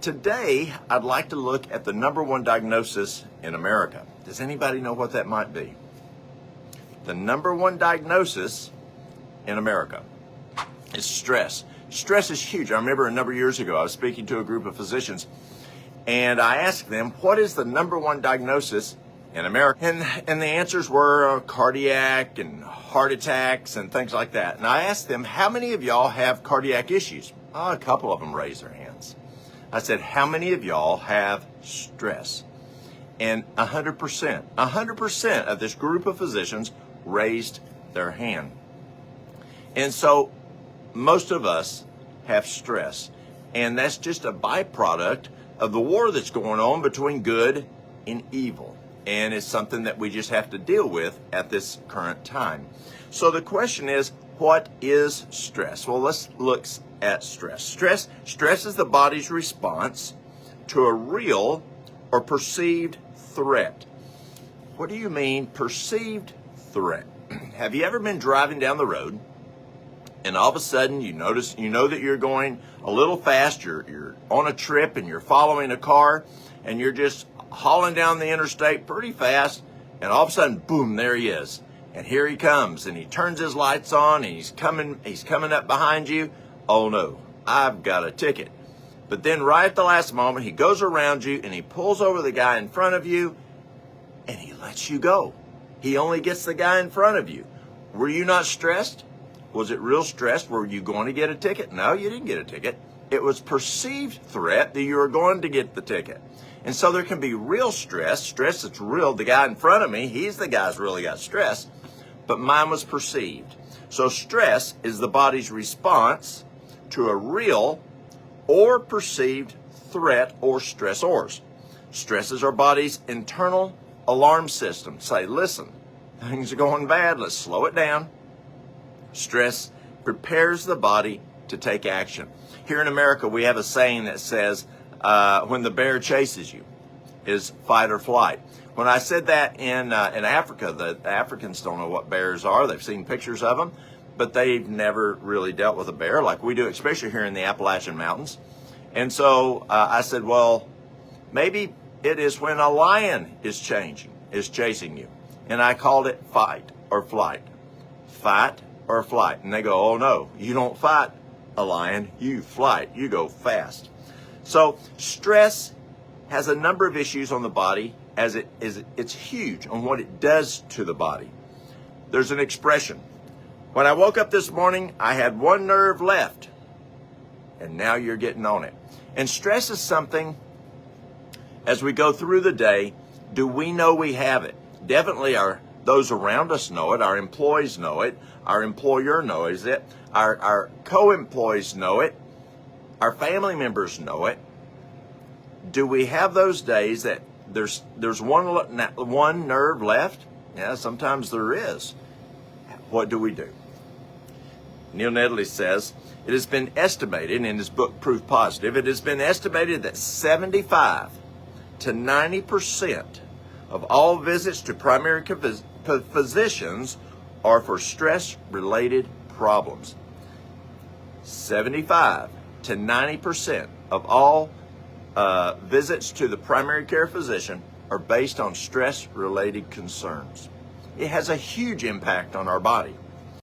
Today, I'd like to look at the number one diagnosis in America. Does anybody know what that might be? The number one diagnosis in America is stress. Stress is huge. I remember a number of years ago, I was speaking to a group of physicians, and I asked them, what is the number one diagnosis in America? And the answers were cardiac and heart attacks and things like that. And I asked them, how many of y'all have cardiac issues? Oh, a couple of them raised their hands. I said, how many of y'all have stress? And 100% of this group of physicians raised their hand. And so most of us have stress. And that's just a byproduct of the war that's going on between good and evil. And it's something that we just have to deal with at this current time. So the question is, what is stress? Well, let's look at stress. Stress is the body's response to a real or perceived threat. What do you mean, perceived threat? Have you ever been driving down the road and all of a sudden you know that you're going a little fast, you're on a trip and you're following a car and you're just hauling down the interstate pretty fast, and all of a sudden, boom, there he is. And here he comes, and he turns his lights on, and he's coming up behind you. Oh no, I've got a ticket. But then right at the last moment, he goes around you and he pulls over the guy in front of you and he lets you go. He only gets the guy in front of you. Were you not stressed? Was it real stress? Were you going to get a ticket? No, you didn't get a ticket. It was perceived threat that you were going to get the ticket. And so there can be real stress that's real. The guy in front of me, he's the guy who's really got stress, but mine was perceived. So stress is the body's response to a real or perceived threat or stressors. Stress is our body's internal alarm system. Say, listen, things are going bad. Let's slow it down. Stress prepares the body to take action. Here in America, we have a saying that says, when the bear chases you, is fight or flight. When I said that in Africa, the Africans don't know what bears are. They've seen pictures of them, but they've never really dealt with a bear like we do, especially here in the Appalachian Mountains. And so I said, well, maybe it is when a lion is chasing you. And I called it fight or flight. Fight or flight. And they go, oh no, you don't fight a lion, you flight, you go fast. So stress has a number of issues on the body, as it's huge on what it does to the body. There's an expression. When I woke up this morning, I had one nerve left, and now you're getting on it. And stress is something, as we go through the day, do we know we have it? Definitely those around us know it. Our employees know it. Our employer knows it. Our co-employees know it. Our family members know it. Do we have those days that there's one nerve left? Yeah, sometimes there is. What do we do? Neil Nedley says, it has been estimated in his book, Proof Positive, it has been estimated that 75 to 90% of all visits to primary physicians are for stress-related problems. 75 to 90% of all visits to the primary care physician are based on stress-related concerns. It has a huge impact on our body.